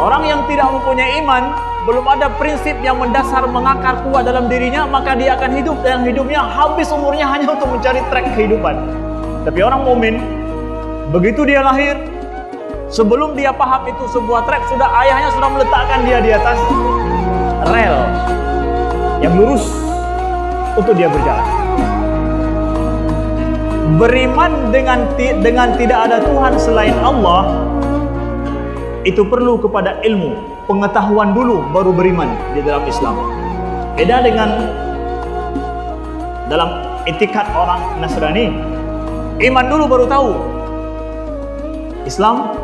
Orang yang tidak mempunyai iman, belum ada prinsip yang mendasar mengakar kuat dalam dirinya, maka dia akan hidup dan hidupnya habis umurnya hanya untuk mencari trek kehidupan. Tapi orang mukmin, begitu dia lahir, sebelum dia paham itu sebuah trek, ayahnya sudah meletakkan dia di atas rel yang lurus untuk dia berjalan. Beriman dengan tidak ada Tuhan selain Allah, itu perlu kepada ilmu, pengetahuan dulu baru beriman di dalam Islam. Beda dengan dalam etikat orang Nasrani, iman dulu baru tahu. Islam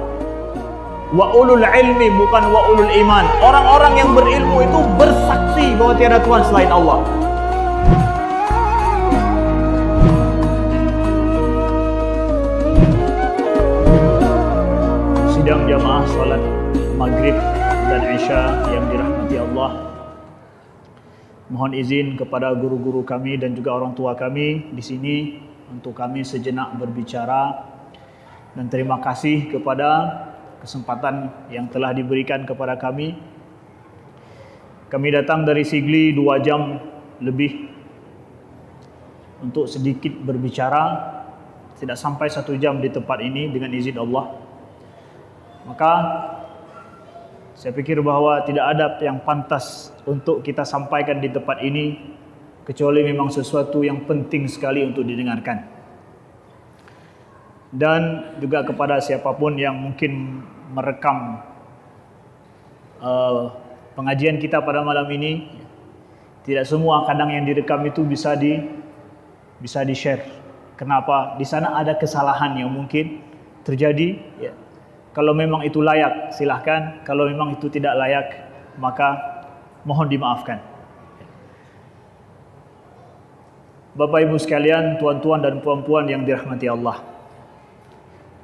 wa ulul ilmi bukan wa ulul iman. Orang-orang yang berilmu itu bersaksi bahwa tiada Tuhan selain Allah. Sidang jamaah salat maghrib dan isya yang dirahmati Allah, mohon izin kepada guru-guru kami dan juga orang tua kami di sini untuk kami sejenak berbicara, dan terima kasih kepada kesempatan yang telah diberikan kepada kami. Kami datang dari Sigli 2 jam lebih untuk sedikit berbicara, tidak sampai 1 jam di tempat ini dengan izin Allah. Maka saya pikir bahwa tidak ada yang pantas untuk kita sampaikan di tempat ini kecuali memang sesuatu yang penting sekali untuk didengarkan. Dan juga kepada siapapun yang mungkin merekam pengajian kita pada malam ini, tidak semua kadang yang direkam itu bisa di-share. Kenapa? Di sana ada kesalahan yang mungkin terjadi, ya. Kalau memang itu layak, silahkan. Kalau memang itu tidak layak, maka mohon dimaafkan. Bapak Ibu sekalian, tuan-tuan dan puan-puan yang dirahmati Allah.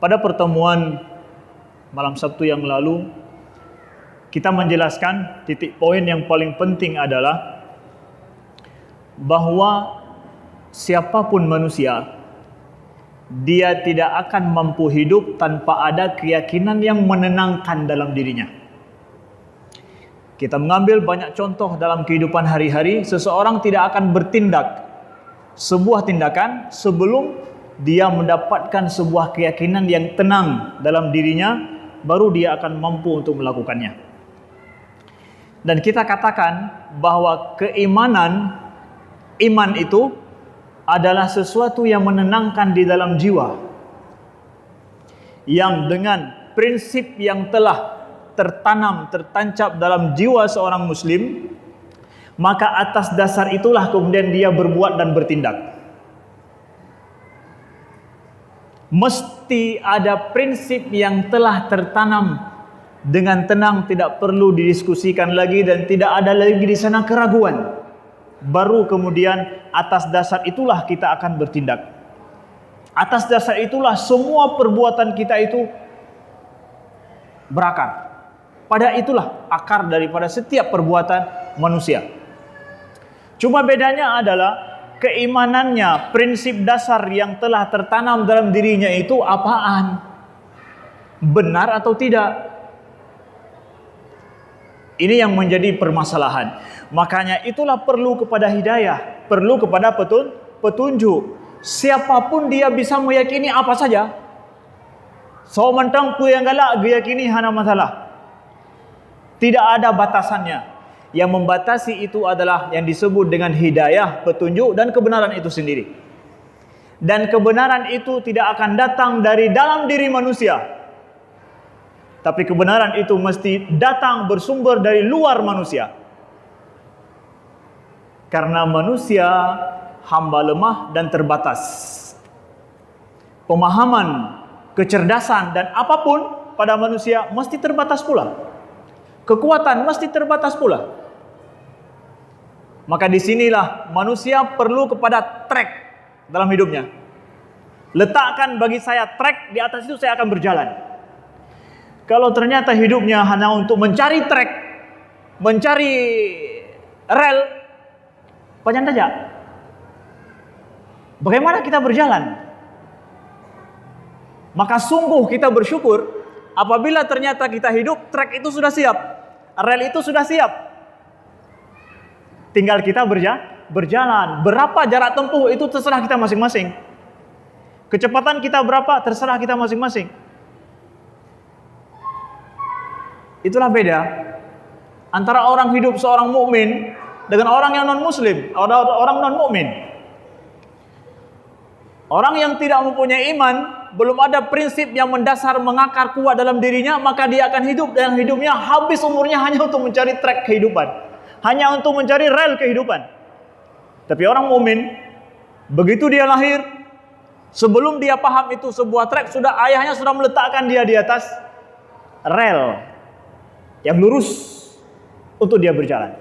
Pada pertemuan malam Sabtu yang lalu, kita menjelaskan titik poin yang paling penting adalah bahwa siapapun manusia, dia tidak akan mampu hidup tanpa ada keyakinan yang menenangkan dalam dirinya. Kita mengambil banyak contoh dalam kehidupan hari-hari. Seseorang tidak akan bertindak sebuah tindakan sebelum dia mendapatkan sebuah keyakinan yang tenang dalam dirinya, baru dia akan mampu untuk melakukannya. Dan kita katakan bahwa iman itu adalah sesuatu yang menenangkan di dalam jiwa, yang dengan prinsip yang telah tertancap dalam jiwa seorang muslim, maka atas dasar itulah kemudian dia berbuat dan bertindak. Mesti ada prinsip yang telah tertanam dengan tenang, tidak perlu didiskusikan lagi dan tidak ada lagi di sana keraguan. Baru kemudian atas dasar itulah kita akan bertindak. Atas dasar itulah semua perbuatan kita itu berakar. Pada itulah akar daripada setiap perbuatan manusia. Cuma bedanya adalah keimanannya, prinsip dasar yang telah tertanam dalam dirinya itu apaan? Benar atau tidak? Ini yang menjadi permasalahan. Makanya itulah perlu kepada hidayah, perlu kepada petunjuk. Siapapun dia bisa meyakini apa saja. So mentang ku yang galak meyakini hana masalah. Tidak ada batasannya. Yang membatasi itu adalah yang disebut dengan hidayah, petunjuk dan kebenaran itu sendiri. Dan kebenaran itu tidak akan datang dari dalam diri manusia. Tapi kebenaran itu mesti datang bersumber dari luar manusia. Karena manusia hamba lemah dan terbatas. Pemahaman, kecerdasan dan apapun pada manusia mesti terbatas pula. Kekuatan mesti terbatas pula. Maka disinilah manusia perlu kepada trek dalam hidupnya. Letakkan bagi saya trek, di atas itu saya akan berjalan. Kalau ternyata hidupnya hanya untuk mencari trek, mencari rel, panjang saja. Bagaimana kita berjalan? Maka sungguh kita bersyukur Apabila ternyata kita hidup, trek itu sudah siap, rel itu sudah siap. Tinggal kita berjalan. Berapa jarak tempuh itu terserah kita masing-masing. Kecepatan kita berapa terserah kita masing-masing. Itulah beda antara orang hidup seorang mukmin dengan orang yang non muslim, orang non mukmin. Orang yang tidak mempunyai iman, belum ada prinsip yang mendasar mengakar kuat dalam dirinya, maka dia akan hidup dan hidupnya habis umurnya hanya untuk mencari trek kehidupan, hanya untuk mencari rel kehidupan. Tapi orang mukmin, begitu dia lahir, sebelum dia paham itu sebuah trek, ayahnya sudah meletakkan dia di atas rel yang lurus untuk dia berjalan.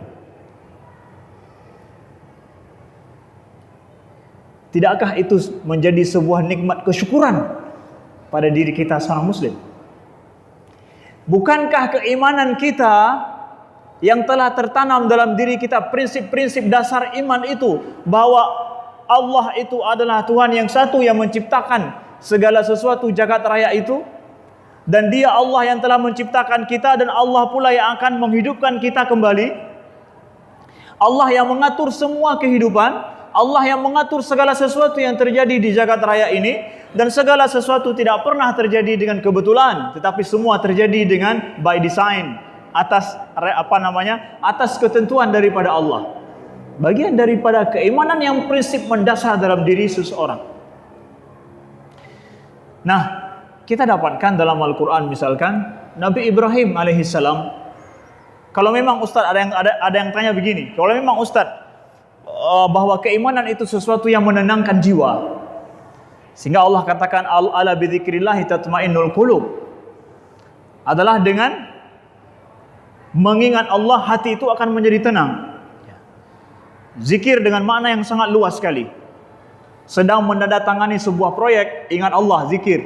Tidakkah itu menjadi sebuah nikmat kesyukuran pada diri kita seorang muslim? Bukankah keimanan kita yang telah tertanam dalam diri kita, prinsip-prinsip dasar iman itu, bahwa Allah itu adalah Tuhan yang satu yang menciptakan segala sesuatu jagat raya itu, dan Dia Allah yang telah menciptakan kita, dan Allah pula yang akan menghidupkan kita kembali. Allah yang mengatur semua kehidupan, Allah yang mengatur segala sesuatu yang terjadi di jagat raya ini, dan segala sesuatu tidak pernah terjadi dengan kebetulan, tetapi semua terjadi dengan by design, atas atas ketentuan daripada Allah. Bagian daripada keimanan yang prinsip mendasar dalam diri seseorang. Nah, kita dapatkan dalam Al-Quran misalkan Nabi Ibrahim alaihissalam. Kalau memang Ustaz ada yang tanya begini, kalau memang Ustaz bahwa keimanan itu sesuatu yang menenangkan jiwa, sehingga Allah katakan ala bidzikrillahi tatmainnul qulub, adalah dengan mengingat Allah hati itu akan menjadi tenang. Zikir dengan makna yang sangat luas sekali. Sedang menandatangani sebuah proyek, ingat Allah, zikir.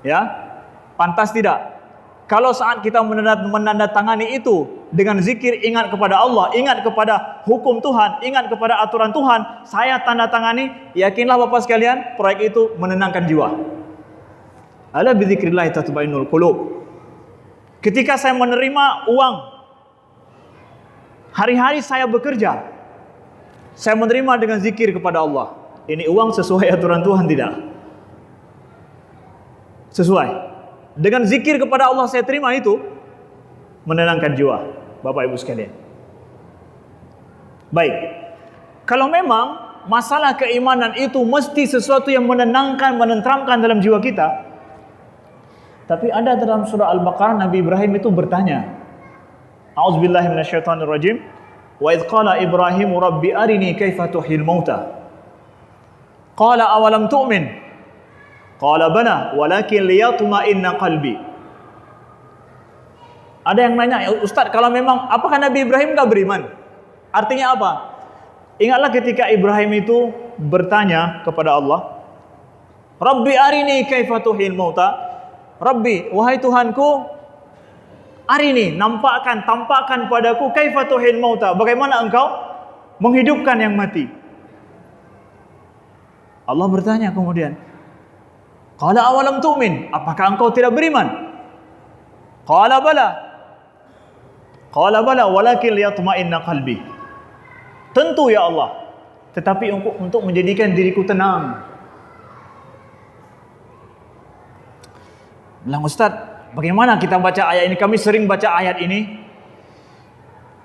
Ya, pantas tidak? Kalau saat kita menandatangani itu dengan zikir, ingat kepada Allah, ingat kepada hukum Tuhan, ingat kepada aturan Tuhan, saya tanda tangani, yakinlah Bapak sekalian, proyek itu menenangkan jiwa. Ala bidzikrillah tatmainnul qulub. Ketika saya menerima uang, hari-hari saya bekerja, saya menerima dengan zikir kepada Allah. Ini uang sesuai aturan Tuhan tidak? Sesuai. Dengan zikir kepada Allah saya terima itu, menenangkan jiwa, Bapak Ibu sekalian. Baik, kalau memang masalah keimanan itu mesti sesuatu yang menenangkan, menenteramkan dalam jiwa kita, tapi ada dalam surah Al-Baqarah Nabi Ibrahim itu bertanya, A'udzubillahi minasyaitonirrajim, wa idz qala Ibrahim rabbi arini kaifa tuhyil mauta, qala awalam tu'min, qala bala walakin liyatma'inna qalbi. Ada yang nanya, Ustaz, kalau memang apakah Nabi Ibrahim enggak beriman? Artinya apa? Ingatlah ketika Ibrahim itu bertanya kepada Allah, Rabbi arini kaifa tuhyil mauta. Rabbi, wahai Tuhanku, arini, tampakkan padaku kaifa tuhyil mauta, bagaimana engkau menghidupkan yang mati. Allah bertanya kemudian, qala awalam tu'min, apakah engkau tidak beriman? Qala bala walakin liyatma'inna qalbi. Tentu ya Allah, tetapi untuk menjadikan diriku tenang. Bilang, Ustaz, bagaimana kita baca ayat ini? Kami sering baca ayat ini,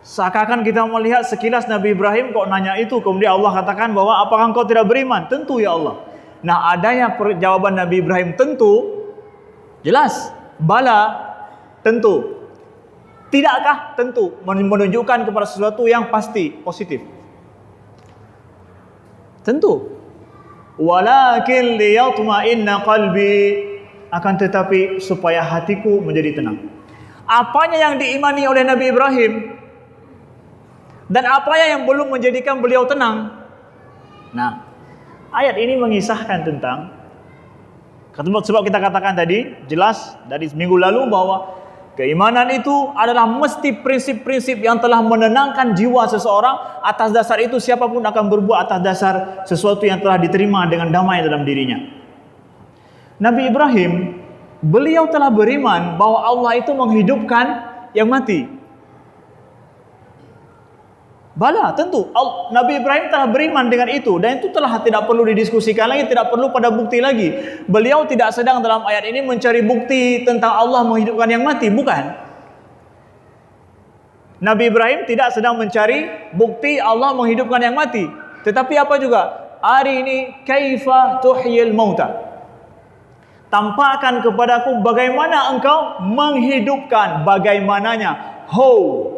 seakan-akan kita melihat sekilas Nabi Ibrahim kok nanya itu, kemudian Allah katakan bahwa apakah engkau tidak beriman? Tentu ya Allah. Nah, adanya jawaban Nabi Ibrahim tentu, jelas, bala, tentu. Tidakkah? Tentu, menunjukkan kepada sesuatu yang pasti, positif. Tentu. Walakin liyatma'inna qalbi, akan tetapi supaya hatiku menjadi tenang. Apanya yang diimani oleh Nabi Ibrahim dan apanya yang belum menjadikan beliau tenang? Nah, ayat ini mengisahkan tentang, sebab kita katakan tadi jelas dari minggu lalu bahwa keimanan itu adalah mesti prinsip-prinsip yang telah menenangkan jiwa seseorang. Atas dasar itu siapapun akan berbuat atas dasar sesuatu yang telah diterima dengan damai dalam dirinya. Nabi Ibrahim beliau telah beriman bahwa Allah itu menghidupkan yang mati. Bala, tentu Nabi Ibrahim telah beriman dengan itu, dan itu telah tidak perlu didiskusikan lagi, tidak perlu pada bukti lagi. Beliau tidak sedang dalam ayat ini mencari bukti tentang Allah menghidupkan yang mati, bukan. Nabi Ibrahim tidak sedang mencari bukti Allah menghidupkan yang mati, tetapi apa juga? Arini kaifa tuhyil mauta, tampakkan kepadaku bagaimana engkau menghidupkan, bagaimananya. How?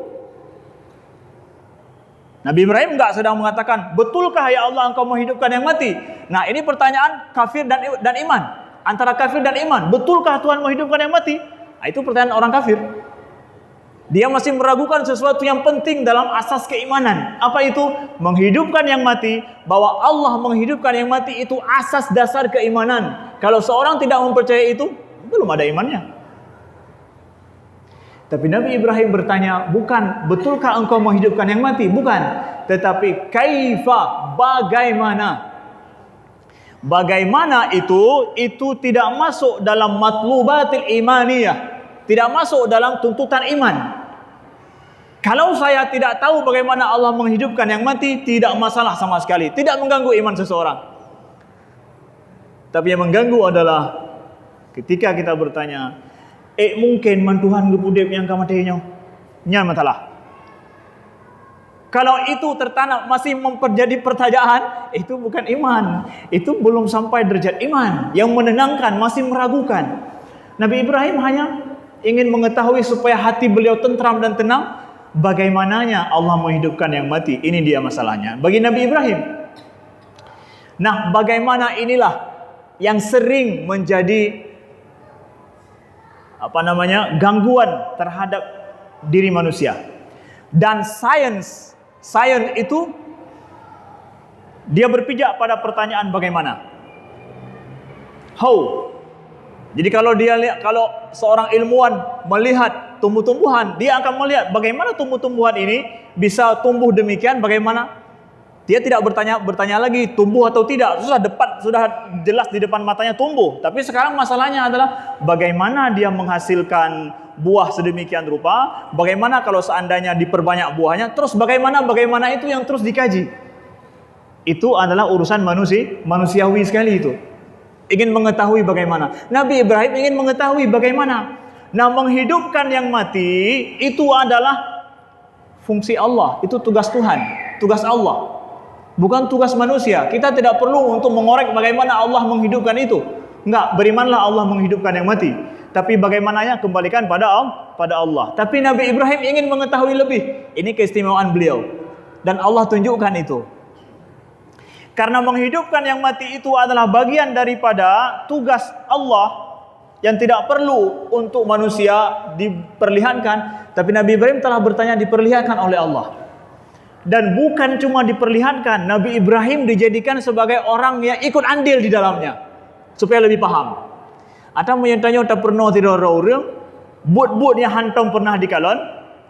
Nabi Ibrahim enggak sedang mengatakan, betulkah ya Allah engkau menghidupkan yang mati? Nah, ini pertanyaan kafir dan iman. Antara kafir dan iman, betulkah Tuhan menghidupkan yang mati? Nah, itu pertanyaan orang kafir. Dia masih meragukan sesuatu yang penting dalam asas keimanan. Apa itu? Menghidupkan yang mati. Bahwa Allah menghidupkan yang mati itu asas dasar keimanan. Kalau seorang tidak mempercayai itu, belum ada imannya. Tapi Nabi Ibrahim bertanya, bukan betulkah engkau menghidupkan yang mati? Bukan. Tetapi kaifa, bagaimana? Bagaimana itu tidak masuk dalam matlubatil imaniyah. Tidak masuk dalam tuntutan iman. Kalau saya tidak tahu bagaimana Allah menghidupkan yang mati, tidak masalah sama sekali. Tidak mengganggu iman seseorang. Tapi yang mengganggu adalah ketika kita bertanya, mungkin mantuhan gepudip yang kamatinya. Nyan masalah. Kalau itu tertanam masih memperjadi pertanyaan, itu bukan iman. Itu belum sampai derajat iman. Yang menenangkan, masih meragukan. Nabi Ibrahim hanya ingin mengetahui supaya hati beliau tentram dan tenang. Bagaimananya Allah menghidupkan yang mati. Ini dia masalahnya bagi Nabi Ibrahim. Nah, bagaimana inilah yang sering menjadi gangguan terhadap diri manusia. Dan sains itu dia berpijak pada pertanyaan bagaimana. How? Jadi kalau seorang ilmuwan melihat tumbuh-tumbuhan, dia akan melihat bagaimana tumbuh-tumbuhan ini bisa tumbuh demikian, bagaimana. Dia tidak bertanya lagi tumbuh atau tidak. Sudah jelas di depan matanya tumbuh. Tapi sekarang masalahnya adalah bagaimana dia menghasilkan buah sedemikian rupa. Bagaimana kalau seandainya diperbanyak buahnya. Terus bagaimana itu yang terus dikaji. Itu adalah urusan manusiawi sekali itu. Ingin mengetahui bagaimana. Nabi Ibrahim ingin mengetahui bagaimana. Nah, menghidupkan yang mati itu adalah fungsi Allah. Itu tugas Tuhan, tugas Allah. Bukan tugas manusia. Kita tidak perlu untuk mengorek bagaimana Allah menghidupkan itu. Enggak, berimanlah Allah menghidupkan yang mati. Tapi bagaimananya kembalikan pada Allah. Tapi Nabi Ibrahim ingin mengetahui lebih. Ini keistimewaan beliau. Dan Allah tunjukkan itu. Karena menghidupkan yang mati itu adalah bagian daripada tugas Allah yang tidak perlu untuk manusia diperlihatkan. Tapi Nabi Ibrahim telah bertanya diperlihatkan oleh Allah. Dan bukan cuma diperlihatkan, Nabi Ibrahim dijadikan sebagai orang yang ikut andil di dalamnya supaya lebih paham. Atau menyertanya tak pernah tidak orang, buat yang hantam pernah dikalon,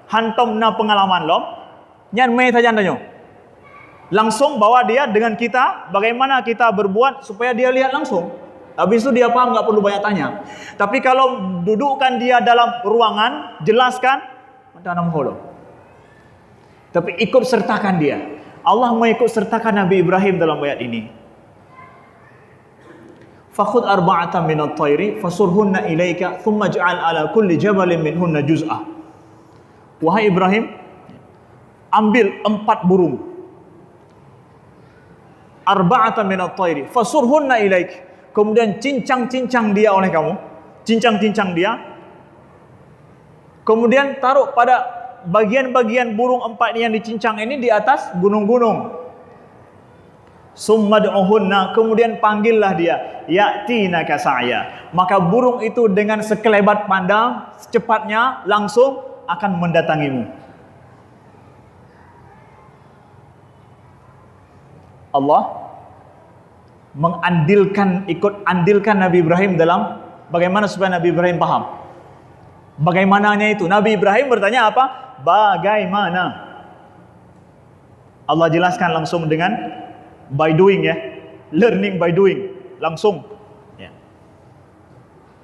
hantam na pengalaman lom, nyan mai saja tanya. Langsung bawa dia dengan kita, bagaimana kita berbuat supaya dia lihat langsung. Habis itu dia paham, enggak perlu banyak tanya. Tapi kalau dudukkan dia dalam ruangan, jelaskan, macam mana holo. Tapi ikut sertakan dia. Allah mengikut sertakan Nabi Ibrahim dalam ayat ini. Fakhud arba'atan minat tayri fasurhunna ilaika thumma ja'al ala kulli jabalin minhunna juz'ah. Wahai Ibrahim, ambil 4 burung. Arba'atan minat tayri fasurhunna ilaik. Kemudian cincang-cincang dia oleh kamu. Cincang-cincang dia. Kemudian taruh pada bagian-bagian burung 4 yang dicincang ini di atas gunung-gunung. Summad'uhunna, kemudian panggillah dia, ya'tinaka sa'ya. Maka burung itu dengan sekelebat pandang, secepatnya langsung akan mendatangimu. Allah andilkan Nabi Ibrahim dalam bagaimana supaya Nabi Ibrahim paham. Bagaimananya itu? Nabi Ibrahim bertanya apa? Bagaimana? Allah jelaskan langsung dengan by doing, ya. Learning by doing. Langsung. Ya.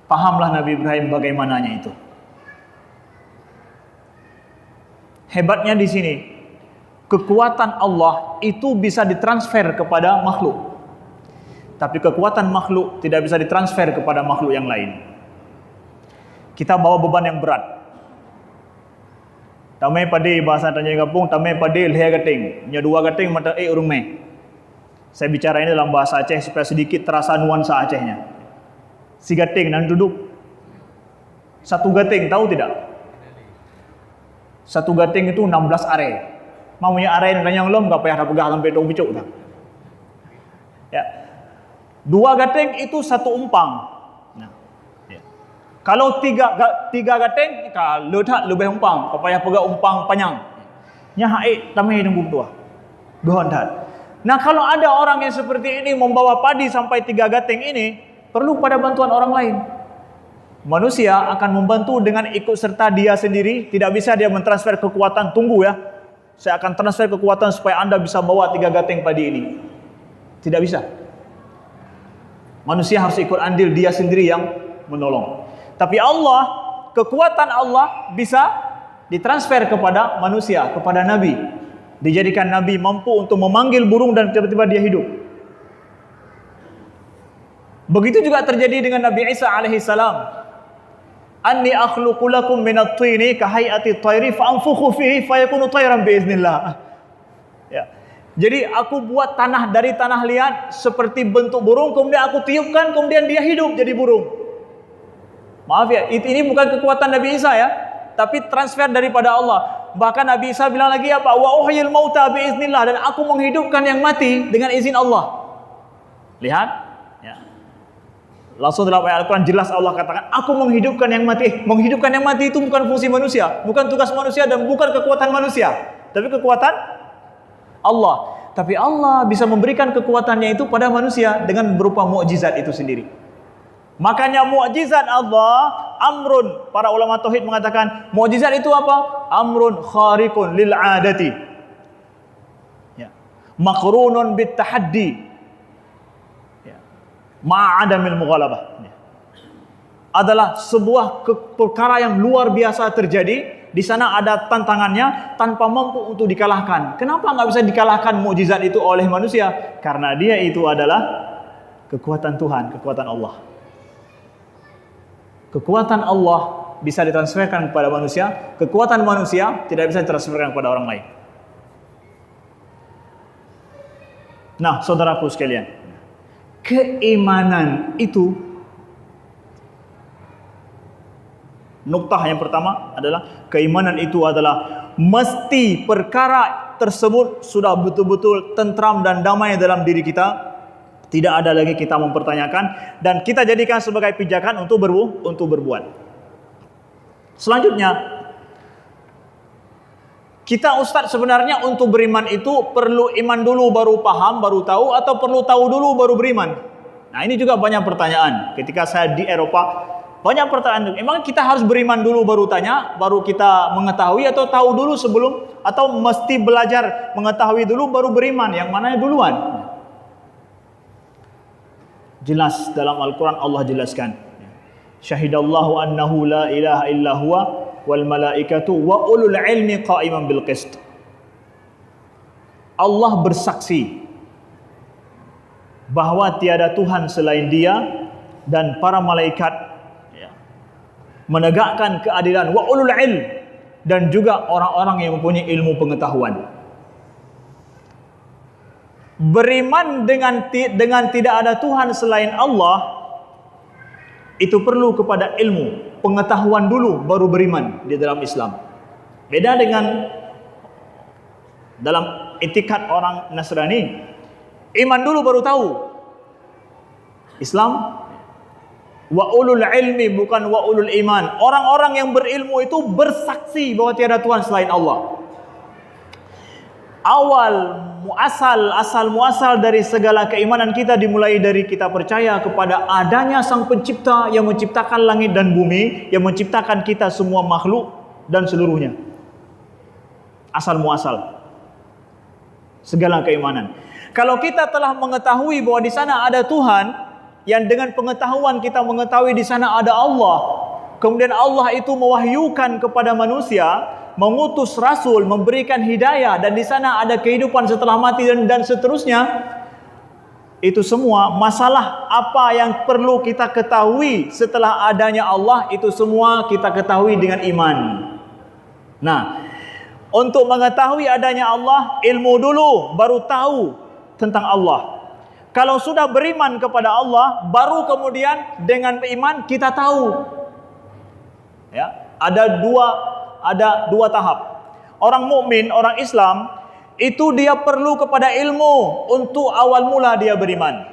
Pahamlah Nabi Ibrahim bagaimananya itu. Hebatnya di sini, kekuatan Allah itu bisa ditransfer kepada makhluk. Tapi kekuatan makhluk tidak bisa ditransfer kepada makhluk yang lain. Kita bawa beban yang berat. Tamai padi bahasa Tanjung Kampung, tamai padi leher gating. Nya dua gating mata urung me. Saya bicara ini dalam bahasa Aceh supaya sedikit terasa nuansa Acehnya. Si gating nan duduk. Satu gating tahu tidak? Satu gating itu 16 are. Maunya are yang kanyang lom gak payah pegang sampai dong bicuk tak. Ya. Dua gating itu satu umpang. Nah. Ya. Kalau tiga gating, kalau tak lebih umpang, kau payah pegang umpang panjang. Nya haik tamai nunggu tua. Gohondat. Nah, kalau ada orang yang seperti ini membawa padi sampai 3 gating ini, perlu pada bantuan orang lain. Manusia akan membantu dengan ikut serta dia sendiri. Tidak bisa dia mentransfer kekuatan. Tunggu ya, saya akan transfer kekuatan supaya anda bisa bawa 3 gating padi ini. Tidak bisa. Manusia harus ikut andil, dia sendiri yang menolong. Tapi Allah, kekuatan Allah bisa ditransfer kepada manusia, kepada Nabi. Dijadikan Nabi mampu untuk memanggil burung dan tiba-tiba dia hidup. Begitu juga terjadi dengan Nabi Isa alaihissalam. Anni akhluqu lakum minat tini kahayati tayri fa'anfukhu fihi fayakunu tayran biiznillah. Ya. Jadi aku buat tanah dari tanah liat seperti bentuk burung, kemudian aku tiupkan, kemudian dia hidup jadi burung. Maaf ya, ini bukan kekuatan Nabi Isa ya, tapi transfer daripada Allah. Bahkan Nabi Isa bilang lagi apa? Wa uhyil mauta biiznillah, dan aku menghidupkan yang mati dengan izin Allah. Lihat. Langsung dalam ayat Al-Quran jelas Allah katakan, aku menghidupkan yang mati. Menghidupkan yang mati itu bukan fungsi manusia, bukan tugas manusia, dan bukan kekuatan manusia, tapi kekuatan Allah. Tapi Allah bisa memberikan kekuatannya itu pada manusia dengan berupa mukjizat itu sendiri. Makanya mukjizat Allah, amrun, para ulama tauhid mengatakan mukjizat itu apa? Amrun khariqun lil adati, ya, maqrunun bit tahaddi, ma'adamil mughalabah. Adalah sebuah perkara yang luar biasa terjadi. Di sana ada tantangannya tanpa mampu untuk dikalahkan. Kenapa nggak bisa dikalahkan mukjizat itu oleh manusia? Karena dia itu adalah kekuatan Tuhan, kekuatan Allah. Kekuatan Allah bisa ditransferkan kepada manusia. Kekuatan manusia tidak bisa ditransferkan kepada orang lain. Nah, saudaraku sekalian, keimanan itu, nuktah yang pertama adalah keimanan itu adalah mesti perkara tersebut sudah betul-betul tentram dan damai dalam diri kita. Tidak ada lagi kita mempertanyakan, dan kita jadikan sebagai pijakan untuk berbuat. Selanjutnya, kita Ustaz sebenarnya untuk beriman itu perlu iman dulu baru paham, baru tahu, atau perlu tahu dulu baru beriman? Nah, ini juga banyak pertanyaan. Ketika saya di Eropa, banyak pertanyaan. Emang kita harus beriman dulu baru tanya, baru kita mengetahui, atau tahu dulu sebelum, atau mesti belajar mengetahui dulu baru beriman? Yang mana duluan? Jelas dalam Al-Quran Allah jelaskan. Syahidallahu annahu la ilaha illa huwa wal malaikatu wa ulul ilmi qa'iman bil qist. Allah bersaksi bahwa tiada Tuhan selain Dia, dan para malaikat menegakkan keadilan, wa ulul ilm, dan juga orang-orang yang mempunyai ilmu pengetahuan. Beriman dengan tidak ada Tuhan selain Allah itu perlu kepada ilmu, pengetahuan dulu baru beriman di dalam Islam. Beda dengan dalam itikad orang Nasrani, iman dulu baru tahu. Islam wa ulul ilmi, bukan wa ulul iman. Orang-orang yang berilmu itu bersaksi bahwa tiada Tuhan selain Allah. Asal muasal dari segala keimanan kita dimulai dari kita percaya kepada adanya Sang Pencipta yang menciptakan langit dan bumi, yang menciptakan kita semua makhluk dan seluruhnya. Asal muasal segala keimanan. Kalau kita telah mengetahui bahwa di sana ada Tuhan yang dengan pengetahuan kita mengetahui di sana ada Allah, kemudian Allah itu mewahyukan kepada manusia, mengutus rasul, memberikan hidayah, dan di sana ada kehidupan setelah mati dan seterusnya. Itu semua masalah apa yang perlu kita ketahui setelah adanya Allah, itu semua kita ketahui dengan iman. Nah, untuk mengetahui adanya Allah, ilmu dulu, baru tahu tentang Allah. Kalau sudah beriman kepada Allah, baru kemudian dengan iman kita tahu. Ya, ada dua tahap. Orang mukmin, orang Islam, itu dia perlu kepada ilmu untuk awal mula dia beriman.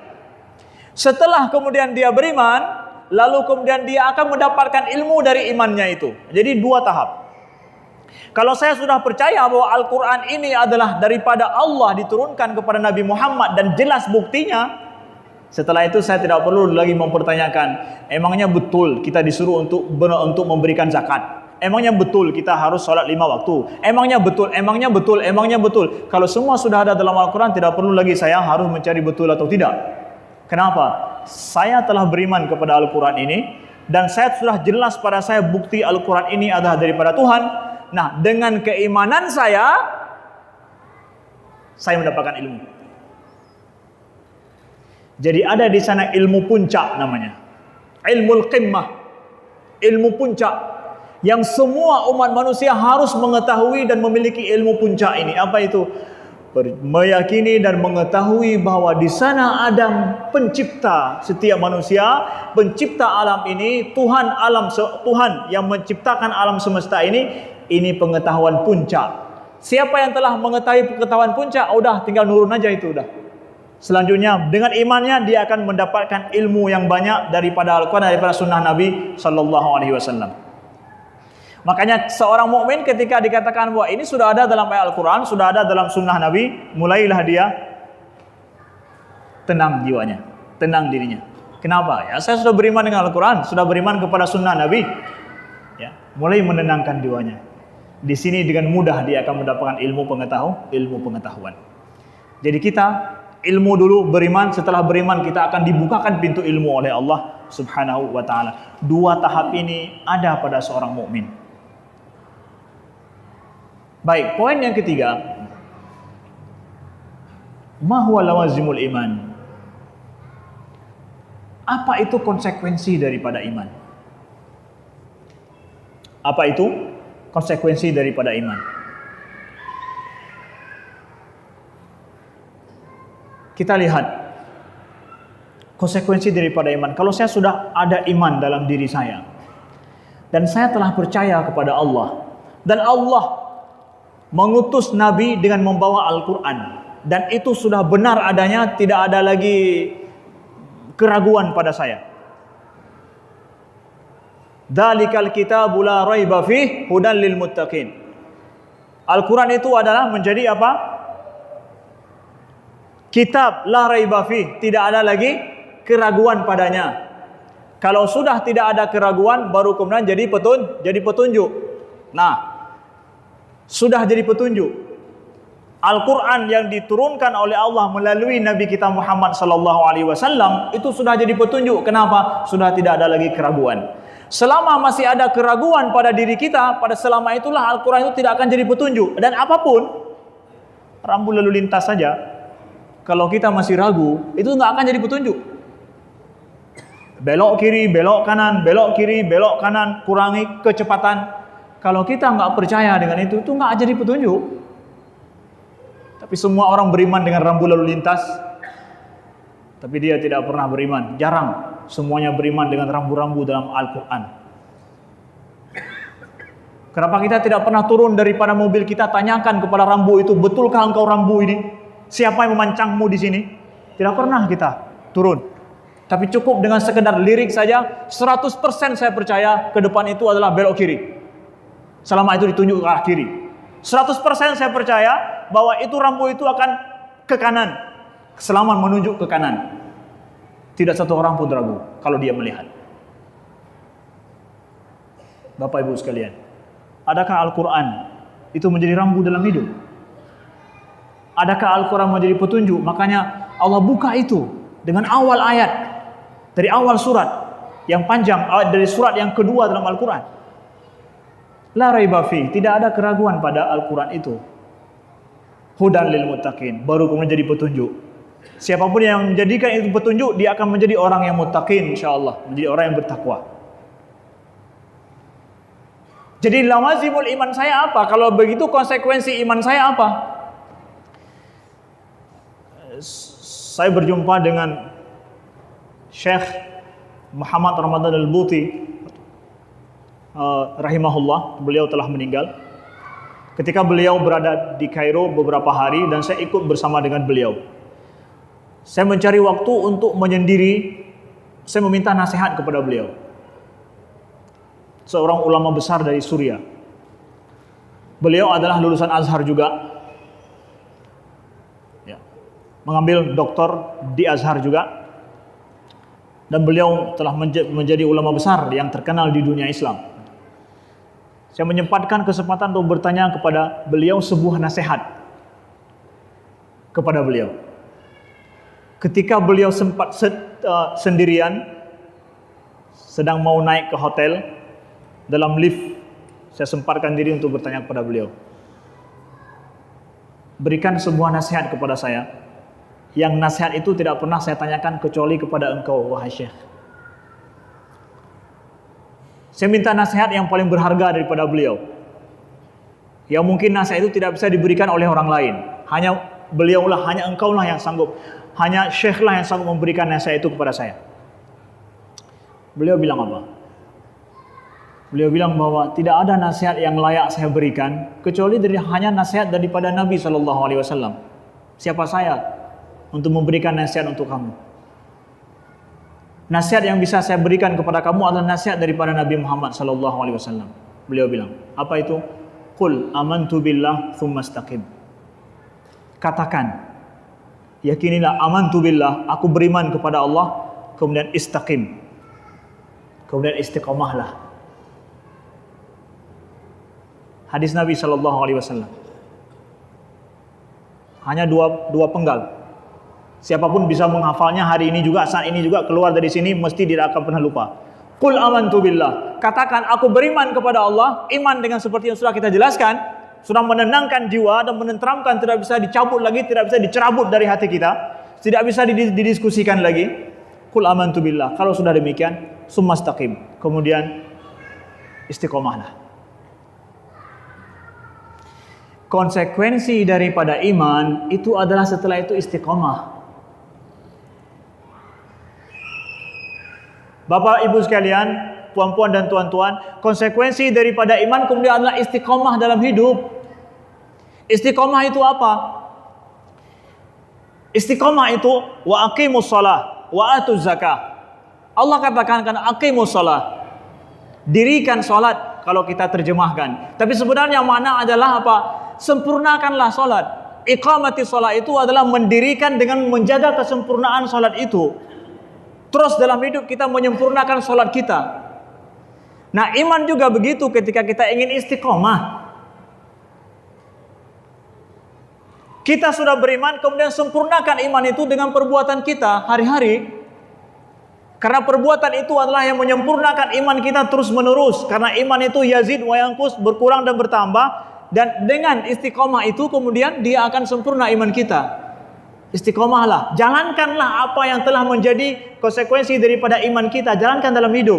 Setelah kemudian dia beriman, lalu kemudian dia akan mendapatkan ilmu dari imannya itu. Jadi dua tahap. Kalau saya sudah percaya bahwa Al-Quran ini adalah daripada Allah diturunkan kepada Nabi Muhammad dan jelas buktinya, setelah itu saya tidak perlu lagi mempertanyakan, emangnya betul kita disuruh untuk memberikan zakat? Emangnya betul kita harus sholat 5 waktu? Emangnya betul. Kalau semua sudah ada dalam Al-Quran, tidak perlu lagi saya harus mencari betul atau tidak. Kenapa? Saya telah beriman kepada Al-Quran ini, dan saya sudah jelas pada saya bukti Al-Quran ini adalah daripada Tuhan. Nah, dengan keimanan saya mendapatkan ilmu. Jadi ada di sana ilmu puncak namanya. Ilmul qimmah. Ilmu puncak. Yang semua umat manusia harus mengetahui dan memiliki ilmu puncak ini. Apa itu? Meyakini dan mengetahui bahwa di sana ada pencipta setiap manusia, pencipta alam ini, Tuhan yang menciptakan alam semesta ini pengetahuan puncak. Siapa yang telah mengetahui pengetahuan puncak, udah tinggal nurun aja itu udah. Selanjutnya dengan imannya dia akan mendapatkan ilmu yang banyak daripada Al-Quran, daripada sunnah Nabi sallallahu alaihi wasallam. Makanya seorang mukmin ketika dikatakan bahwa ini sudah ada dalam ayat Al-Quran, sudah ada dalam sunnah Nabi, mulailah dia tenang jiwanya, tenang dirinya. Kenapa? Ya, saya sudah beriman dengan Al-Quran, sudah beriman kepada sunnah Nabi. Ya, mulai menenangkan jiwanya. Di sini dengan mudah dia akan mendapatkan ilmu pengetahuan. Jadi kita ilmu dulu, beriman, setelah beriman kita akan dibukakan pintu ilmu oleh Allah Subhanahu wa taala. Dua tahap ini ada pada seorang mukmin. Baik, poin yang ketiga, ma huwa lawazimul iman? Apa itu konsekuensi daripada iman? Apa itu konsekuensi daripada iman? Kita lihat konsekuensi daripada iman. Kalau saya sudah ada iman dalam diri saya, dan saya telah percaya kepada Allah, dan Allah mengutus Nabi dengan membawa Al-Quran, dan itu sudah benar adanya, tidak ada lagi keraguan pada saya. Dzalikal kitabu la raiba fihi hudan lil muttaqin. Al-Quran itu adalah menjadi apa? Kitab la raiba fihi, tidak ada lagi keraguan padanya. Kalau sudah tidak ada keraguan, baru kemudian jadi petunjuk. Nah, sudah jadi petunjuk. Al-Quran yang diturunkan oleh Allah melalui Nabi kita Muhammad sallallahu alaihi wasallam itu sudah jadi petunjuk. Kenapa? Sudah tidak ada lagi keraguan. Selama masih ada keraguan pada diri kita, pada selama itulah Al-Quran itu tidak akan jadi petunjuk. Dan apapun, rambu lalu lintas saja, kalau kita masih ragu, itu nggak akan jadi petunjuk. Belok kiri, belok kanan, belok kiri, belok kanan, kurangi kecepatan. Kalau kita nggak percaya dengan itu nggak jadi petunjuk. Tapi semua orang beriman dengan rambu lalu lintas, tapi dia tidak pernah beriman. Jarang semuanya beriman dengan rambu-rambu dalam Al-Quran. Kenapa kita tidak pernah turun daripada mobil kita, tanyakan kepada rambu itu, betulkah engkau rambu ini? Siapa yang memancangmu di sini? Tidak pernah kita turun. Tapi cukup dengan sekedar lirik saja, 100% saya percaya ke depan itu adalah belok kiri. Selama itu ditunjuk ke arah kiri. 100% saya percaya bahwa itu rambu itu akan ke kanan. Selama menunjuk ke kanan. Tidak satu orang pun ragu kalau dia melihat. Bapak Ibu sekalian, adakah Al-Quran itu menjadi rambu dalam hidup? Adakah Al-Quran menjadi petunjuk? Makanya Allah buka itu dengan awal ayat. Dari awal surat yang panjang, dari surat yang kedua dalam Al-Quran. La raiba fi, tidak ada keraguan pada Al-Quran itu. Hudan lil muttaqin, baru kemudian jadi petunjuk. Siapapun yang menjadikan itu petunjuk, dia akan menjadi orang yang muttaqin, insyaallah, menjadi orang yang bertakwa. Jadi lawazimul iman saya apa? Kalau begitu konsekuensi iman saya apa? Saya berjumpa dengan Syekh Muhammad Ramadan Al-Buti rahimahullah, beliau telah meninggal. Ketika beliau berada di Kairo beberapa hari dan saya ikut bersama dengan beliau. Saya mencari waktu untuk menyendiri, saya meminta nasihat kepada beliau. Seorang ulama besar dari Suriah. Beliau adalah lulusan Azhar juga. Ya. Mengambil doktor di Azhar juga. Dan beliau telah menjadi ulama besar yang terkenal di dunia Islam. Saya menyempatkan kesempatan untuk bertanya kepada beliau sebuah nasihat kepada beliau. Ketika beliau sempat sendirian, sedang mau naik ke hotel, dalam lift, saya sempatkan diri untuk bertanya kepada beliau. Berikan sebuah nasihat kepada saya. Yang nasihat itu tidak pernah saya tanyakan kecuali kepada engkau, wahai Syekh. Saya minta nasihat yang paling berharga daripada beliau. Yang mungkin nasihat itu tidak bisa diberikan oleh orang lain. Hanya beliaulah, hanya engkaulah yang sanggup. Hanya Syekhlah yang sanggup memberikan nasihat itu kepada saya. Beliau bilang apa? Beliau bilang bahwa tidak ada nasihat yang layak saya berikan kecuali hanya nasihat daripada Nabi SAW. Siapa saya untuk memberikan nasihat untuk kamu? Nasihat yang bisa saya berikan kepada kamu adalah nasihat daripada Nabi Muhammad SAW. Beliau bilang, apa itu? Qul amantu billah thumma istaqim. Katakan, yakinilah, amantu billah, aku beriman kepada Allah, kemudian istaqim, kemudian istiqomahlah. Hadis Nabi SAW. Hanya dua penggal. Siapapun bisa menghafalnya hari ini juga, saat ini juga, keluar dari sini mesti tidak akan pernah lupa. Qul amantu billah. Katakan, aku beriman kepada Allah. Iman dengan seperti yang sudah kita jelaskan, sudah menenangkan jiwa dan menenteramkan, tidak bisa dicabut lagi, tidak bisa dicerabut dari hati kita, tidak bisa didiskusikan lagi. Qul amantu billah. Kalau sudah demikian, summa istaqim. Kemudian istiqomahlah. Konsekuensi daripada iman itu adalah setelah itu istiqomah. Bapak ibu sekalian, puan-puan dan tuan-tuan, konsekuensi daripada iman kemudian adalah istiqomah dalam hidup. Istiqomah itu apa? Istiqomah itu wa aqimus shalah wa atuz zakah. Allah katakan aqimus shalah, dirikan salat kalau kita terjemahkan. Tapi sebenarnya makna adalah apa? Sempurnakanlah salat. Iqamati salat itu adalah mendirikan dengan menjaga kesempurnaan salat itu. Terus dalam hidup kita menyempurnakan salat kita. Nah, iman juga begitu ketika kita ingin istiqomah. Kita sudah beriman, kemudian sempurnakan iman itu dengan perbuatan kita hari-hari. Karena perbuatan itu adalah yang menyempurnakan iman kita terus menerus. Karena iman itu yazid wa yanqus, berkurang dan bertambah. Dan dengan istiqomah itu kemudian dia akan sempurna iman kita. Istiqomahlah, jalankanlah apa yang telah menjadi konsekuensi daripada iman kita, jalankan dalam hidup.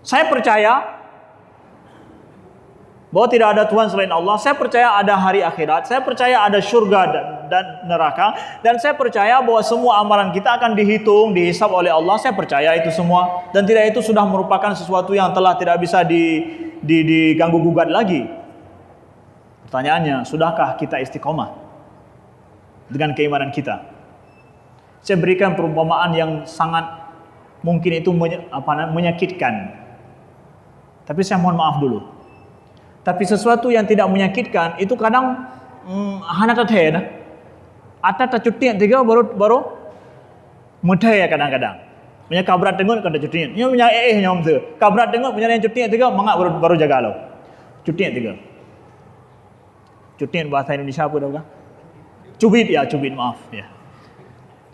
Saya percaya bahwa tidak ada Tuhan selain Allah. Saya percaya ada hari akhirat. Saya percaya ada surga dan neraka. Dan saya percaya bahwa semua amalan kita akan dihitung, dihisab oleh Allah. Saya percaya itu semua. Dan tidak itu sudah merupakan sesuatu yang telah tidak bisa diganggu gugat lagi. Pertanyaannya, sudahkah kita istiqomah dengan keimanan kita? Saya berikan perumpamaan yang sangat mungkin itu menyakitkan. Tapi saya mohon maaf dulu. Tapi sesuatu yang tidak menyakitkan itu kadang hana tathena. Ata tacuti tiga baru mudah ya kadang-kadang. Punya kabrat dengar kada cuti. Nya punya nyom tu. Kabrat dengar punya yang cuti tiga mangak baru jaga lo. Cuti tiga. Cuti bahasa Indonesia apa dah? Cubit ya, cubit, maaf ya.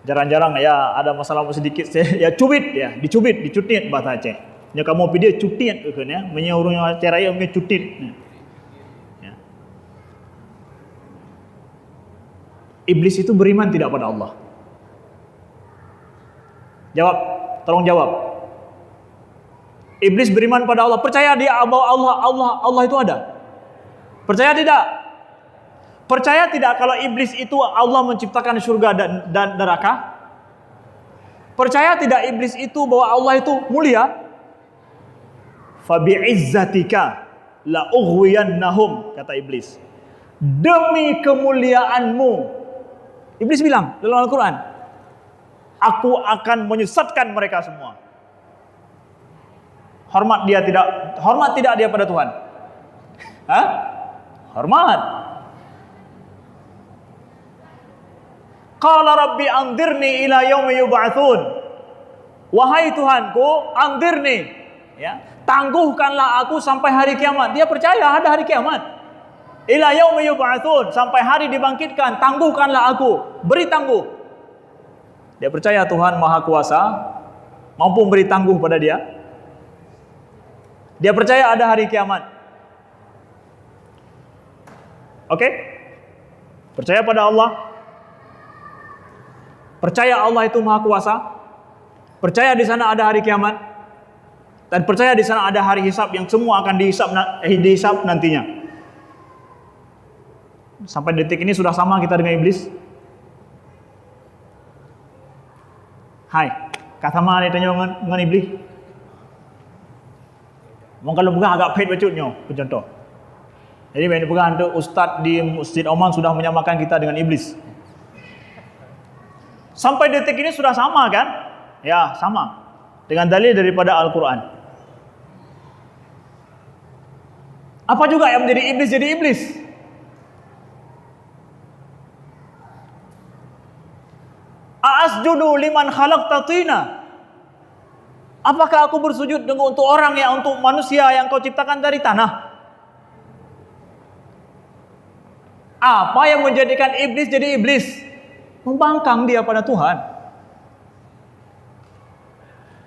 Jarang-jarang ya ada masalah sedikit ya cubit ya, dicutit bahasa Aceh. Ya kamu pilih cutit kan ya, menyuruhnya cara yang cutit. Ya. Iblis itu beriman tidak pada Allah? Jawab, tolong jawab. Iblis beriman pada Allah, percaya dia bahwa Allah itu ada? Percaya tidak? Percaya tidak kalau iblis itu Allah menciptakan surga dan neraka? Percaya tidak iblis itu bahwa Allah itu mulia? Fa bi'izzatika la ughwiyannahum, kata iblis. Demi kemuliaanmu, iblis bilang dalam Al-Quran, aku akan menyesatkan mereka semua. Hormat tidak dia pada Tuhan? Hah? Hormat. Qala rabbi anzirni ila yaumi yub'atsun. Wahai Tuhanku, anzirni, ya, tangguhkanlah aku sampai hari kiamat. Dia percaya ada hari kiamat. Ila yaumi yub'atsun, sampai hari dibangkitkan, tangguhkanlah aku, beri tangguh. Dia percaya Tuhan Maha Kuasa, mampu beri tangguh pada dia. Dia percaya ada hari kiamat. Oke? Percaya pada Allah. Percaya Allah itu Maha Kuasa. Percaya di sana ada hari kiamat. Dan percaya di sana ada hari hisab yang semua akan dihisab nantinya. Sampai detik ini sudah sama kita dengan iblis? Hai, kata mana ditanya dengan iblis? Mau kalau bukan agak pahit bacutnya, contoh. Jadi main pegang tu ustaz di Masjid Oman sudah menyamakan kita dengan iblis. Sampai detik ini sudah sama kan? Ya, sama. Dengan dalil daripada Al-Quran. Apa juga yang menjadi iblis jadi iblis? A'asjudu liman khalaqta tina. Apakah aku bersujud untuk orang yang untuk manusia yang kau ciptakan dari tanah? Apa yang menjadikan iblis jadi iblis? Membangkang dia pada Tuhan.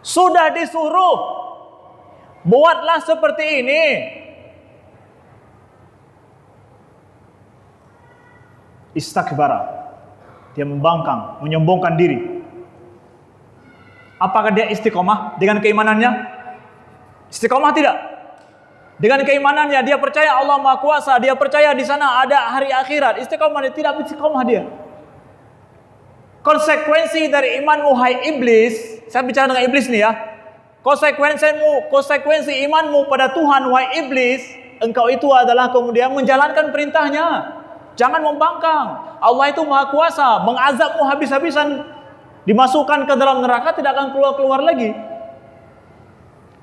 Sudah disuruh, buatlah seperti ini. Istakbara. Dia membangkang, menyombongkan diri. Apakah dia istiqomah dengan keimanannya? Istiqomah tidak. Dengan keimanannya dia percaya Allah Maha Kuasa, dia percaya di sana ada hari akhirat. Istiqomah dia tidak istiqomah dia. Konsekuensi dari imanmu hai iblis, saya bicara dengan iblis nih ya. Konsekuensi imanmu pada Tuhan wahai iblis, engkau itu adalah kemudian menjalankan perintahnya. Jangan membangkang. Allah itu Maha Kuasa, mengazabmu habis-habisan. Dimasukkan ke dalam neraka tidak akan keluar lagi.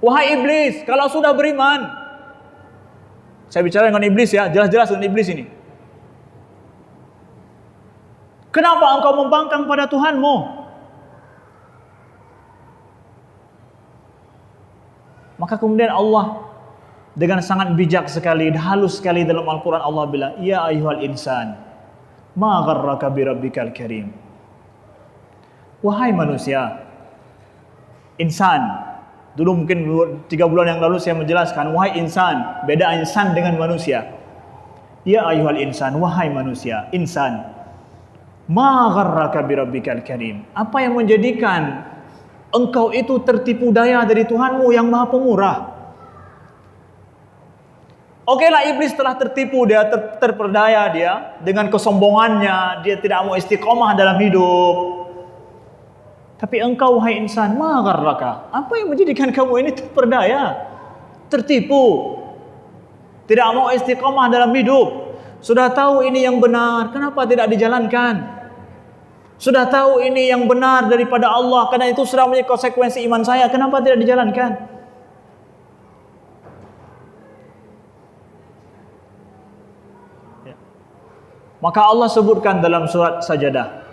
Wahai iblis, kalau sudah beriman, saya bicara dengan iblis ya, jelas-jelas dengan iblis ini. Kenapa engkau membangkang pada Tuhanmu? Maka kemudian Allah dengan sangat bijak sekali, halus sekali dalam Al-Quran Allah bilang, ya ayyuhal insan, ma gharraka birabbikal karim. Wahai manusia, insan. Dulu mungkin 3 bulan yang lalu saya menjelaskan, wahai insan, beda insan dengan manusia. Ya ayyuhal insan, wahai manusia, insan. Ma gharraka birabbikal karim. Apa yang menjadikan engkau itu tertipu daya dari Tuhanmu yang Maha Pemurah? Okelah iblis telah tertipu, dia terperdaya dia dengan kesombongannya, dia tidak mau istiqomah dalam hidup. Tapi engkau wahai insan, ma gharraka, apa yang menjadikan kamu ini terperdaya, tertipu, tidak mau istiqomah dalam hidup? Sudah tahu ini yang benar, kenapa tidak dijalankan? Sudah tahu ini yang benar daripada Allah, karena itu sudah menjadi konsekuensi iman saya, kenapa tidak dijalankan? Ya. Maka Allah sebutkan dalam surat Sajadah,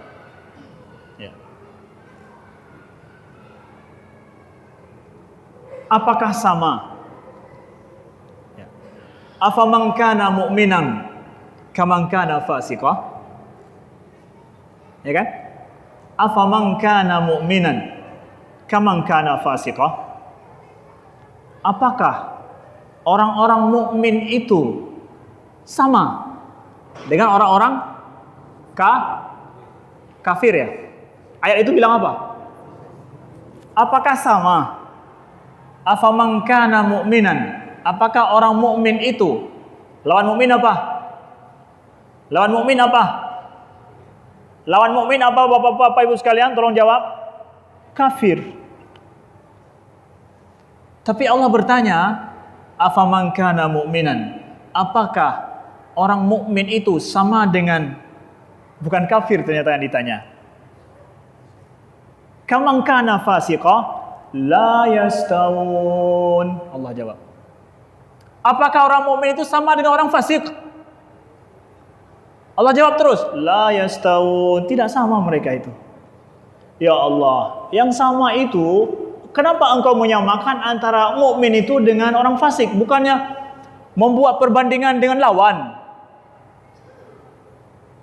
apakah sama? Ya. Afaman kana mu'minan kaman kana fasiqah? Ya kan? afaman kana mu'minan kaman kana fasiqah? Apakah orang-orang mukmin itu sama dengan orang-orang kafir ya? Ayat itu bilang apa? Apakah sama? Afaman kana mu'minan, apakah orang mukmin itu, lawan mukmin apa? Lawan mukmin apa? Lawan mukmin apa Bapak-bapak Ibu sekalian? Tolong jawab. Kafir. Tapi Allah bertanya, afaman kana mu'minan, apakah orang mukmin itu sama dengan, bukan kafir ternyata yang ditanya. Kaman kana fasiqah la yastawun. Allah jawab. Apakah orang mukmin itu sama dengan orang fasik? Allah jawab terus, la yastawun, tidak sama mereka itu. Ya Allah, yang sama itu, kenapa engkau menyamakan antara mukmin itu dengan orang fasik? Bukannya membuat perbandingan dengan lawan.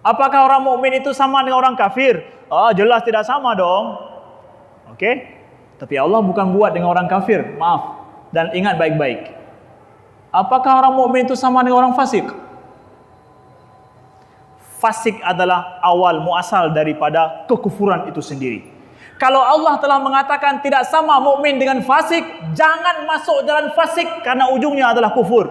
Apakah orang mukmin itu sama dengan orang kafir? Oh, jelas tidak sama dong. Oke? Tapi Allah bukan buat dengan orang kafir. Maaf. Dan ingat baik-baik. Apakah orang mukmin itu sama dengan orang fasik? Fasik adalah awal muasal daripada kekufuran itu sendiri. Kalau Allah telah mengatakan tidak sama mukmin dengan fasik, jangan masuk jalan fasik karena ujungnya adalah kufur.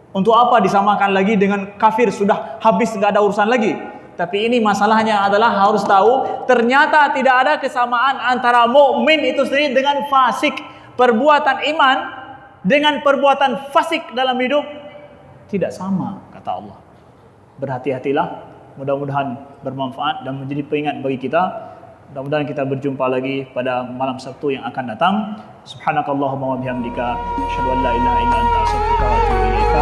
Untuk apa disamakan lagi dengan kafir? Sudah habis, enggak ada urusan lagi. Tapi ini masalahnya adalah harus tahu ternyata tidak ada kesamaan antara mukmin itu sendiri dengan fasik. Perbuatan iman dengan perbuatan fasik dalam hidup tidak sama, kata Allah. Berhati-hatilah, mudah-mudahan bermanfaat dan menjadi pengingat bagi kita. Mudah-mudahan kita berjumpa lagi pada malam Sabtu yang akan datang. Subhanakallahumma wa bihamdika, asyhadu an la ilaha illa anta, astaghfiruka wa atubu ilaik.